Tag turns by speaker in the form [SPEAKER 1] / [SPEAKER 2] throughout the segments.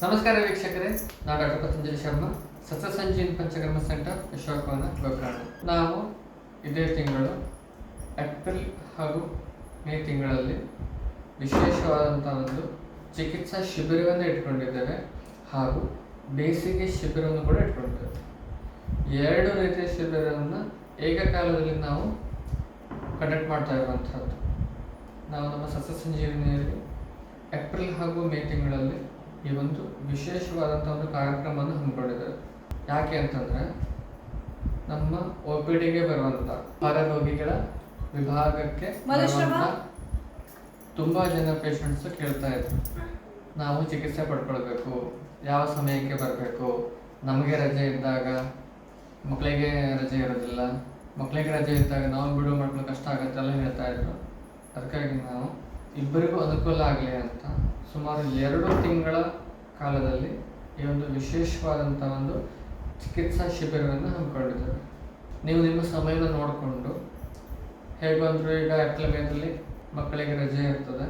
[SPEAKER 1] ನಮಸ್ಕಾರ ವೀಕ್ಷಕರೇ, ನಾನು ಡಾಕ್ಟರ್ ಪತಂಜಲಿ ಶರ್ಮಾ, ಸತ್ಸಂಜೀವಿನಿ ಪಂಚಕರ್ಮ ಸೆಂಟರ್, ಅಶೋಕವನ, ಗೋಕರ್ಣ. ನಾವು ಇದೇ ತಿಂಗಳು ಏಪ್ರಿಲ್ ಹಾಗೂ ಮೇ ತಿಂಗಳಲ್ಲಿ ವಿಶೇಷವಾದಂಥ ಒಂದು ಚಿಕಿತ್ಸಾ ಶಿಬಿರವನ್ನು ಇಟ್ಕೊಂಡಿದ್ದೇವೆ ಹಾಗೂ ಬೇಸಿಗೆ ಶಿಬಿರವನ್ನು ಕೂಡ ಇಟ್ಕೊಂಡಿದ್ದೇವೆ. ಎರಡು ರೀತಿಯ ಶಿಬಿರವನ್ನು ಏಕಕಾಲದಲ್ಲಿ ನಾವು ಕಂಡಕ್ಟ್ ಮಾಡ್ತಾ ಇರುವಂಥದ್ದು. ನಾವು ನಮ್ಮ ಸತ್ಸಂಜೀವಿನಿಯಲ್ಲಿ ಏಪ್ರಿಲ್ ಹಾಗೂ ಮೇ ತಿಂಗಳಲ್ಲಿ ಈ ಒಂದು ವಿಶೇಷವಾದಂಥ ಒಂದು ಕಾರ್ಯಕ್ರಮವನ್ನು ಹಮ್ಮಿಕೊಂಡಿದ್ದೇವೆ. ಯಾಕೆ ಅಂತಂದರೆ, ನಮ್ಮ OPDಗೆ ಬರುವಂಥ ಹೊರರೋಗಿಗಳ ವಿಭಾಗಕ್ಕೆ ಬರುವಂಥ ತುಂಬ ಜನ ಪೇಷಂಟ್ಸ್ ಕೇಳ್ತಾ ಇದ್ರು, ನಾವು ಚಿಕಿತ್ಸೆ ಪಡ್ಕೊಳ್ಬೇಕು, ಯಾವ ಸಮಯಕ್ಕೆ ಬರಬೇಕು, ನಮಗೆ ರಜೆ ಇದ್ದಾಗ ಮಕ್ಕಳಿಗೆ ರಜೆ ಇರೋದಿಲ್ಲ, ಮಕ್ಕಳಿಗೆ ರಜೆ ಇದ್ದಾಗ ನಾವು ಬಿಡುವು ಮಾಡ್ಕೊಳ್ಳೋ ಕಷ್ಟ ಆಗುತ್ತೆ ಎಲ್ಲ ಹೇಳ್ತಾ ಇದ್ರು. ಅದಕ್ಕಾಗಿ ನಾವು ಇಬ್ಬರಿಗೂ ಅನುಕೂಲ ಆಗಲಿ ಅಂತ ಸುಮಾರು 2 ತಿಂಗಳ ಕಾಲದಲ್ಲಿ ಈ ಒಂದು ವಿಶೇಷವಾದಂಥ ಒಂದು ಚಿಕಿತ್ಸಾ ಶಿಬಿರವನ್ನು ಹಮ್ಮಿಕೊಂಡಿದ್ದೇವೆ. ನೀವು ನಿಮ್ಮ ಸಮಯನ ನೋಡಿಕೊಂಡು ಹೇಗಂದರೂ ಈಗ ಏಪ್ರಿಲ್ ಮೇದಲ್ಲಿ ಮಕ್ಕಳಿಗೆ ರಜೆ ಇರ್ತದೆ,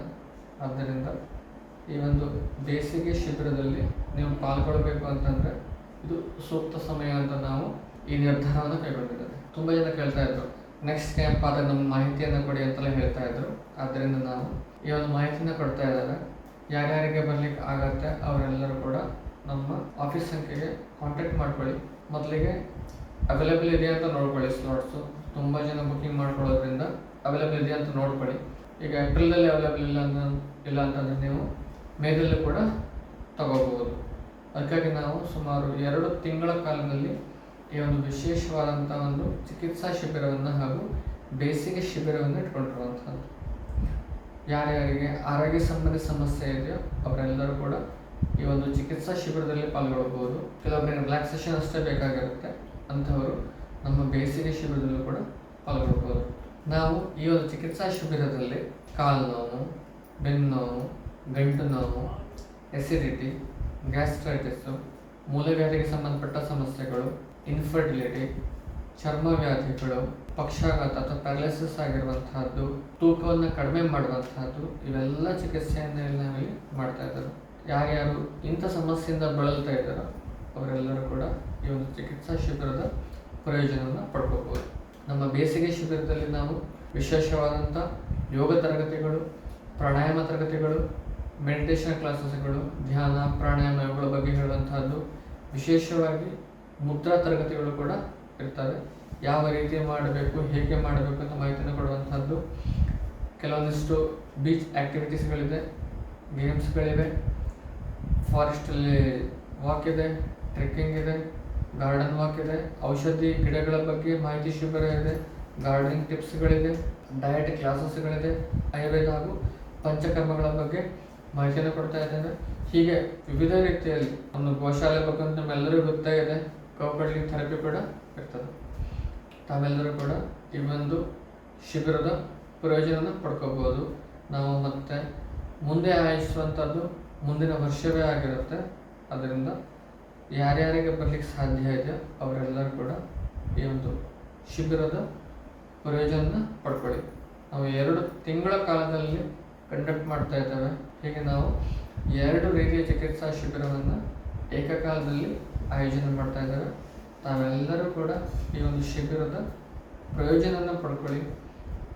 [SPEAKER 1] ಆದ್ದರಿಂದ ಈ ಒಂದು ಬೇಸಿಗೆ ಶಿಬಿರದಲ್ಲಿ ನೀವು ಪಾಲ್ಗೊಳ್ಬೇಕು ಅಂತಂದರೆ ಇದು ಸೂಕ್ತ ಸಮಯ ಅಂತ ನಾವು ಈ ನಿರ್ಧಾರವನ್ನು ಕೈಗೊಂಡಿದ್ದೇವೆ. ತುಂಬ ಜನ ಕೇಳ್ತಾ ಇದ್ರು, ನೆಕ್ಸ್ಟ್ ಕ್ಯಾಂಪ್ ಆದರೆ ನಮ್ಮ ಮಾಹಿತಿಯನ್ನು ಕೊಡಿ ಅಂತೆಲ್ಲ ಹೇಳ್ತಾ ಇದ್ರು. ಆದ್ದರಿಂದ ನಾವು ಈ ಒಂದು ಮಾಹಿತಿನ ಕೊಡ್ತಾ ಇದ್ದಾರೆ. ಯಾರ್ಯಾರಿಗೆ ಬರ್ಲಿಕ್ಕೆ ಆಗತ್ತೆ ಅವರೆಲ್ಲರೂ ಕೂಡ ನಮ್ಮ ಆಫೀಸ್ ಸಂಖ್ಯೆಗೆ ಕಾಂಟ್ಯಾಕ್ಟ್ ಮಾಡ್ಕೊಳ್ಳಿ. ಮೊದಲಿಗೆ ಅವೈಲೇಬಲ್ ಇದೆ ಅಂತ ನೋಡ್ಕೊಳ್ಳಿ. ಸ್ಲಾಟ್ಸು ತುಂಬ ಜನ ಬುಕ್ಕಿಂಗ್ ಮಾಡ್ಕೊಳ್ಳೋದ್ರಿಂದ ಅವೈಲೇಬಲ್ ಇದೆ ಅಂತ ನೋಡ್ಕೊಳ್ಳಿ. ಈಗ ಏಪ್ರಿಲಲ್ಲಿ ಅವೈಲೇಬಲ್ ಇಲ್ಲ ಅಂತಂದರೆ ನೀವು ಮೇದಲ್ಲಿ ಕೂಡ ತಗೋಬಹುದು. ಅದಕ್ಕಾಗಿ ನಾವು ಸುಮಾರು 2 ತಿಂಗಳ ಕಾಲದಲ್ಲಿ ಈ ಒಂದು ವಿಶೇಷವಾದಂಥ ಒಂದು ಚಿಕಿತ್ಸಾ ಶಿಬಿರವನ್ನು ಹಾಗೂ ಬೇಸಿಗೆ ಶಿಬಿರವನ್ನು ಇಟ್ಕೊಂಡಿರುವಂಥದ್ದು. ಯಾರ್ಯಾರಿಗೆ ಆರೋಗ್ಯ ಸಂಬಂಧಿ ಸಮಸ್ಯೆ ಇದೆಯೋ ಅವರೆಲ್ಲರೂ ಕೂಡ ಈ ಒಂದು ಚಿಕಿತ್ಸಾ ಶಿಬಿರದಲ್ಲಿ ಪಾಲ್ಗೊಳ್ಬೋದು. ಕೆಲವೊಬ್ಬರಿಗೆ ರಿಲ್ಯಾಕ್ಸೇಷನ್ ಅಷ್ಟೇ ಬೇಕಾಗಿರುತ್ತೆ, ಅಂಥವರು ನಮ್ಮ ಬೇಸಿಗೆ ಶಿಬಿರದಲ್ಲೂ ಕೂಡ ಪಾಲ್ಗೊಳ್ಬೋದು. ನಾವು ಈ ಒಂದು ಚಿಕಿತ್ಸಾ ಶಿಬಿರದಲ್ಲಿ ಕಾಲು ನೋವು, ಬೆನ್ನು ನೋವು, ಗಂಟು ನೋವು, ಎಸಿಡಿಟಿ, ಗ್ಯಾಸ್ಟ್ರೈಟಿಸು, ಮೂಲವ್ಯಾಧಿಗೆ ಸಂಬಂಧಪಟ್ಟ ಸಮಸ್ಯೆಗಳು, ಇನ್ಫರ್ಟಿಲಿಟಿ, ಚರ್ಮ ವ್ಯಾಧಿಗಳು, ಪಕ್ಷಾಘಾತ ಅಥವಾ ಪ್ಯಾರಲಿಸಿಸ್ ಆಗಿರುವಂತಹದ್ದು, ತೂಕವನ್ನು ಕಡಿಮೆ ಮಾಡುವಂತಹದ್ದು, ಇವೆಲ್ಲ ಚಿಕಿತ್ಸೆಯನ್ನು ನಾವಿಲ್ಲಿ ಮಾಡ್ತಾ ಇದ್ದಾರೆ. ಯಾರ್ಯಾರು ಇಂಥ ಸಮಸ್ಯೆಯಿಂದ ಬಳಲ್ತಾ ಇದ್ದಾರೋ ಅವರೆಲ್ಲರೂ ಕೂಡ ಈ ಒಂದು ಚಿಕಿತ್ಸಾ ಶಿಬಿರದ ಪ್ರಯೋಜನವನ್ನು ಪಡ್ಕೋಬಹುದು. ನಮ್ಮ ಬೇಸಿಗೆ ಶಿಬಿರದಲ್ಲಿ ನಾವು ವಿಶೇಷವಾದಂಥ ಯೋಗ ತರಗತಿಗಳು, ಪ್ರಾಣಾಯಾಮ ತರಗತಿಗಳು, ಮೆಡಿಟೇಷನ್ ಕ್ಲಾಸಸ್ಗಳು, ಧ್ಯಾನ, ಪ್ರಾಣಾಯಾಮ ಇವುಗಳ ಬಗ್ಗೆ ಹೇಳುವಂತಹದ್ದು, ವಿಶೇಷವಾಗಿ ಮುದ್ರಾ ತರಗತಿಗಳು ಕೂಡ ಇರ್ತವೆ. ಯಾವ ರೀತಿ ಮಾಡಬೇಕು, ಹೇಗೆ ಮಾಡಬೇಕು ಅಂತ ಮಾಹಿತಿಯನ್ನು ಕೊಡುವಂಥದ್ದು. ಕೆಲವೊಂದಿಷ್ಟು ಬೀಚ್ ಆ್ಯಕ್ಟಿವಿಟೀಸ್ಗಳಿದೆ, ಗೇಮ್ಸ್ಗಳಿವೆ, ಫಾರೆಸ್ಟಲ್ಲಿ ವಾಕ್ ಇದೆ, ಟ್ರೆಕ್ಕಿಂಗ್ ಇದೆ, ಗಾರ್ಡನ್ ವಾಕ್ ಇದೆ, ಔಷಧಿ ಗಿಡಗಳ ಬಗ್ಗೆ ಮಾಹಿತಿ ಶಿಬಿರ ಇದೆ, ಗಾರ್ಡನಿಂಗ್ ಟಿಪ್ಸ್ಗಳಿದೆ, ಡಯಟ್ ಕ್ಲಾಸಸ್ಗಳಿದೆ, ಆಯುರ್ವೇದ ಹಾಗೂ ಪಂಚಕರ್ಮಗಳ ಬಗ್ಗೆ ಮಾಹಿತಿಯನ್ನು ಕೊಡ್ತಾ ಇದ್ದೇವೆ. ಹೀಗೆ ವಿವಿಧ ರೀತಿಯಲ್ಲಿ ಒಂದು ಗೋಶಾಲೆ ಬಗ್ಗೆ ಅಂತ ನಮ್ಮೆಲ್ಲರಿಗೂ ಗೊತ್ತೇ ಇದೆ, ಕೌಕಡ್ಲಿಂಗ್ ಥೆರಪಿ ಕೂಡ ಇರ್ತದೆ. ತಾವೆಲ್ಲರೂ ಕೂಡ ಈ ಒಂದು ಶಿಬಿರದ ಪ್ರಯೋಜನ ಪಡ್ಕೋಬೋದು. ನಾವು ಮತ್ತೆ ಮುಂದೆ ಆಯೋಜಿಸುವಂಥದ್ದು ಮುಂದಿನ ವರ್ಷವೇ ಆಗಿರುತ್ತೆ. ಅದರಿಂದ ಯಾರ್ಯಾರಿಗೆ ಬರಲಿಕ್ಕೆ ಸಾಧ್ಯ ಇದೆ ಅವರೆಲ್ಲರೂ ಕೂಡ ಈ ಒಂದು ಶಿಬಿರದ ಪ್ರಯೋಜನ ಪಡ್ಕೊಳ್ಳಿ. ನಾವು 2 ತಿಂಗಳ ಕಾಲದಲ್ಲಿ ಕಂಡಕ್ಟ್ ಮಾಡ್ತಾ ಇದ್ದೇವೆ. ಹೀಗೆ ನಾವು 2 ರೀತಿಯ ಚಿಕಿತ್ಸಾ ಶಿಬಿರವನ್ನು ಏಕಕಾಲದಲ್ಲಿ ಆಯೋಜನೆ ಮಾಡ್ತಾ ಇದ್ದೇವೆ. ತಾವೆಲ್ಲರೂ ಕೂಡ ಈ ಒಂದು ಶಿಬಿರದ ಪ್ರಯೋಜನವನ್ನು ಪಡ್ಕೊಳ್ಳಿ.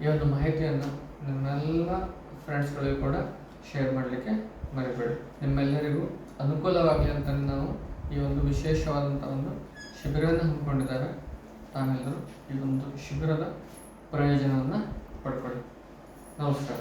[SPEAKER 1] ಈ ಒಂದು ಮಾಹಿತಿಯನ್ನು ನಿಮ್ಮೆಲ್ಲ ಫ್ರೆಂಡ್ಸ್ಗಳಿಗೂ ಕೂಡ ಶೇರ್ ಮಾಡಲಿಕ್ಕೆ ಮರಿಬೇಡಿ. ನಿಮ್ಮೆಲ್ಲರಿಗೂ ಅನುಕೂಲವಾಗಲಿ ಅಂತ ನಾವು ಈ ಒಂದು ವಿಶೇಷವಾದಂಥ ಒಂದು ಶಿಬಿರವನ್ನು ಹಮ್ಮಿಕೊಂಡಿದ್ದಾರೆ. ತಾವೆಲ್ಲರೂ ಈ ಒಂದು ಶಿಬಿರದ ಪ್ರಯೋಜನವನ್ನು ಪಡ್ಕೊಳ್ಳಿ. ನಮಸ್ಕಾರ.